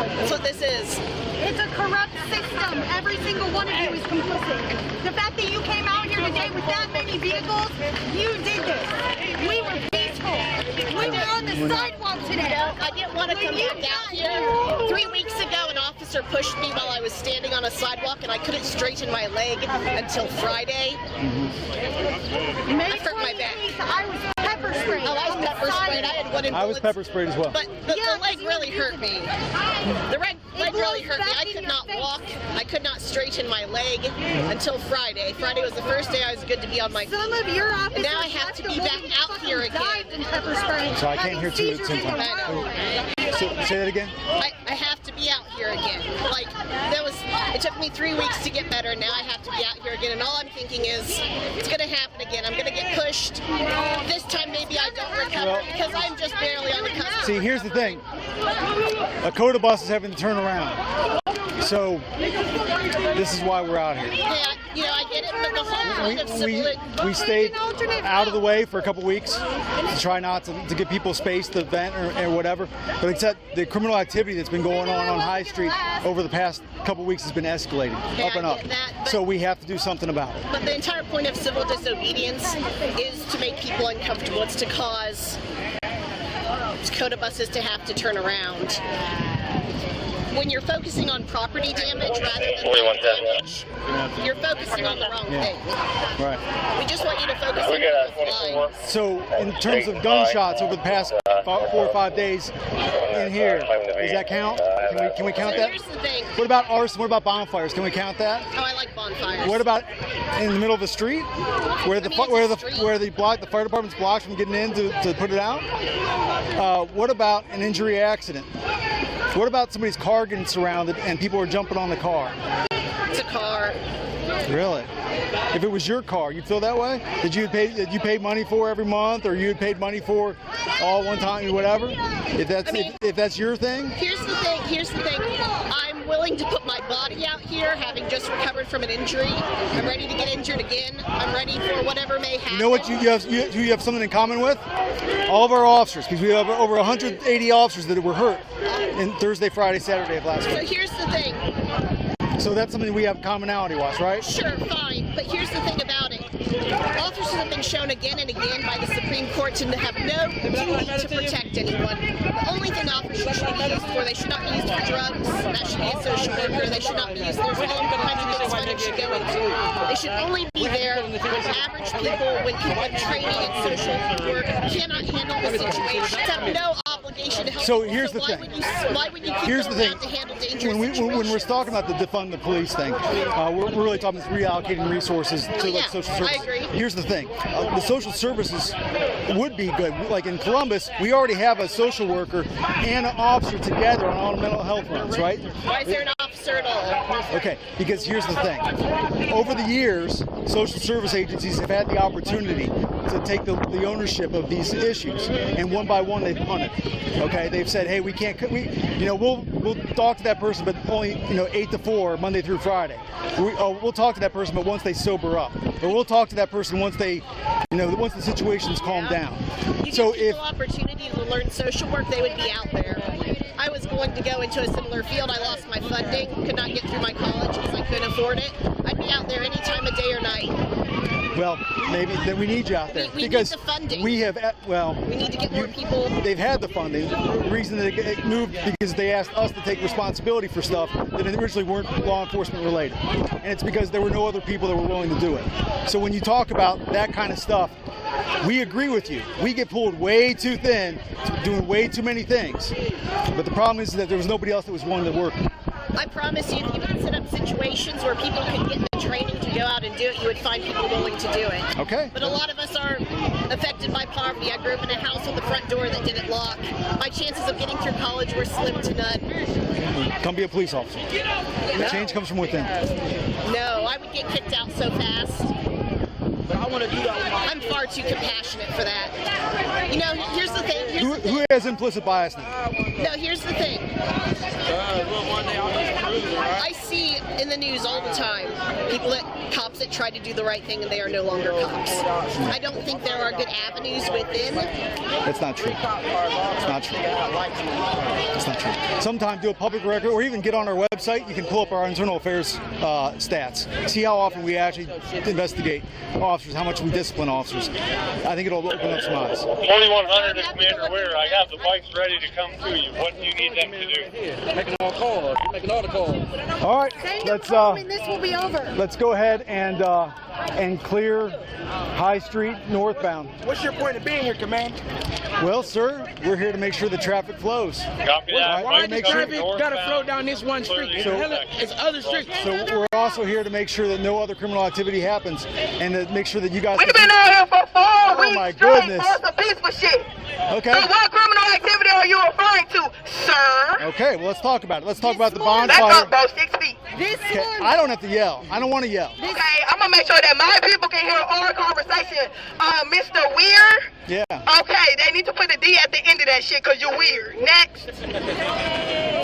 That's what this is. It's a corrupt system. Every single one of you is complicit. The fact that you came out here today with that many vehicles, you did this. We were peaceful. We were on the sidewalk today. I didn't want to come back out here. 3 weeks ago, an officer pushed me while I was standing on a sidewalk, and I couldn't straighten my leg until Friday. May I hurt my back. 28th, I was pepper sprayed. Oh, I was pepper sprayed. I had one in I was pepper sprayed as well. But the leg really hurt me. The leg really hurt me. I could not walk. I could not straighten my leg until Friday. Friday was the first day I was good to be on my feet. Some of your officers And now I have to be back out here again. So I can't hear two at the same time. Say that again? I have to be out here again. Like, it took me 3 weeks to get better, and now I have to be out here again. And all I'm thinking is, it's going to happen again. I'm going to get pushed. This time maybe I don't recover because I'm just barely on the cusp. See, here's the thing. A Coda bus is having to turn around. So, this is why we're out here. Yeah, I get it, but the whole point of civil... We stayed out of the way for a couple weeks to try not to give people space to vent or whatever. But except the criminal activity that's been going on High Street over the past couple weeks has been escalating up and up. So we have to do something about it. But the entire point of civil disobedience is to make people uncomfortable. It's to cause Coda buses to have to turn around. When you're focusing on property damage rather than life damage, you're focusing on the wrong thing. Right. We just want you to focus on the line. So, in terms of gunshots over the past 4 or 5 days in here, does that count? Can we count that? Here's the thing. What about arson? What about bonfires? Can we count that? Oh, I like bonfires. What about in the middle of the street, where the fire department's blocked from getting in to put it out? What about an injury accident? What about somebody's car getting surrounded and people are jumping on the car? It's a car. Really? If it was your car, you'd feel that way? Did you pay money for every month, or you had paid money for all one time or whatever? If that's your thing? Here's the thing. I'm willing to put my body out here, having just recovered from an injury. I'm ready to get injured again. I'm ready for whatever may happen. You know what you have something in common with? All of our officers, because we have over 180 officers that were hurt in Thursday, Friday, Saturday of last week. So here's the thing. So that's something we have commonality-wise, right? Sure, fine. But here's the thing about it. Officers have been shown again and again by the Supreme Court to have no duty to protect anyone. The only thing officers should be used for, they should not be used for drugs. That should be a social worker. They should not be used. There's all kinds of things funding should go into. They should only be there when average people, when people in training and social work cannot handle the situation. They have no obligation to help. So here's the thing. Why would you keep them around to handle dangerous situations? When we're talking about the defund the police thing, we're really talking about reallocating resources to like social services. I agree. Here's the thing: the social services would be good. Like in Columbus, we already have a social worker and an officer together on all mental health runs, right? Why is there an officer at all? Okay, because here's the thing: over the years, social service agencies have had the opportunity to take the ownership of these issues, and one by one they've punted. Okay, they've said, hey, we'll talk to that person, but only 8 to 4 Monday through Friday. We'll talk to that person, but once they sober up, or we'll talk to that person once they, once the situation's calmed down. So if opportunity to learn social work, they would be out there. I was going to go into a similar field. I lost my funding, could not get through my college because I couldn't afford it. I'd be out there any time of day or night. Well, maybe then we need you out there because need the funding. We have. We need to get more people. They've had the funding. The reason they moved because they asked us to take responsibility for stuff that originally weren't law enforcement related, and it's because there were no other people that were willing to do it. So when you talk about that kind of stuff, we agree with you. We get pulled way too thin, doing way too many things. But the problem is that there was nobody else that was willing to work. I promise you, if you would set up situations where people could get the training to go out and do it, you would find people willing to do it. Okay. But a lot of us are affected by poverty. I grew up in a house with a front door that didn't lock. My chances of getting through college were slim to none. Come be a police officer. The change comes from within. No, I would get kicked out so fast. But I want to do that. I'm far too compassionate for that. Here's the thing. Who has implicit bias now? No, here's the thing. I see in the news all the time. Cops that try to do the right thing and they are no longer cops. I don't think there are good avenues within. That's not true. It's not true. It's not true. Sometimes do a public record or even get on our website. You can pull up our internal affairs stats. See how often we actually investigate officers, how much we discipline officers. I think it'll open up some eyes. 4100 is Commander Weir. I have the bikes ready to come to you. What do you need them to do? Making all calls. Making all the calls. All right, let's this will be over. let's go ahead and clear High Street northbound. What's your point of being here, Commander? Well, sir, we're here to make sure the traffic flows. Copy that. Why Make the sure- traffic gotta flow down this one street? It's other streets. So we're also here to make sure that no other criminal activity happens, and to make sure that you guys. We've been out here for 4 weeks my straight goodness. for some peaceful shit. Okay. So what criminal activity are you referring to, sir? Okay. Well, let's talk about it. Let's talk about the Back bonfire. up, bro, 6 feet. This Okay, morning. I don't have to yell. I don't want to yell. Okay, I'm gonna make sure that my people can hear our conversation. Mr. Weir. Yeah. Okay, they need to put a D at the end of that shit because you're weird. Next.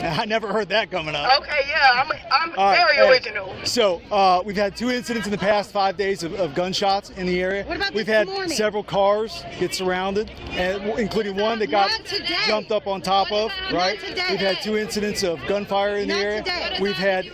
I never heard that coming up. Okay, yeah, I'm All right, very hey, original. So we've had 2 incidents in the past 5 days of gunshots in the area. What about We've this had morning? several cars get surrounded, and including one that got Not today. jumped up on top of. Right. today. We've had 2 incidents of gunfire in the Not area. today. We've had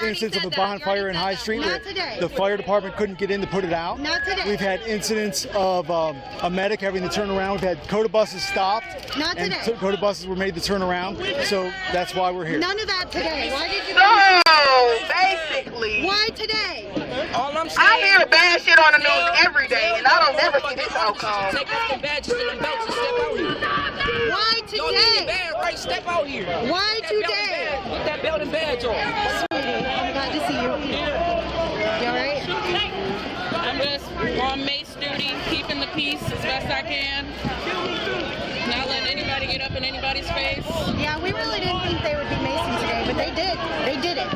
incidents of a bonfire in High Street Not where today. the fire department couldn't get in to put it out. Not today. We've had incidents of a medic having to turn around. We've had COTA buses stopped. Not and today. COTA buses were made to turn around. So that's why we're here. None of that today. Why did you? So, basically, Why today? All I'm saying. I hear bad shit on the news every day, and I don't never see this outcome. Take off the badges and the belts and step out here. Why Y'all need your today? band, right? Step out here. Why Put that belt and today? badge- Put that belt and badge on. I'm glad to see you. You alright? I'm just on mace duty, keeping the peace as best I can. Not letting anybody get up in anybody's face. Yeah, we really didn't think they would be Mason today, but they did. They did it.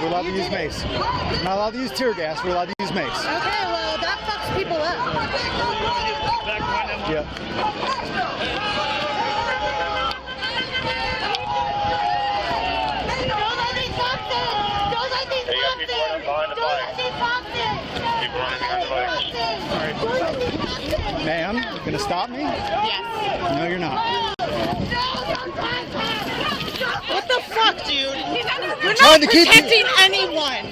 We're allowed to use mace. We're not allowed to use tear gas. We're allowed to use mace. Okay, well, that fucks people up. Yeah. Hey, you got people running behind the bikes. People running behind the bikes. Ma'am, you gonna stop me? Yes. No, you're not. What the fuck, dude? We're trying not to keep you- protecting anyone.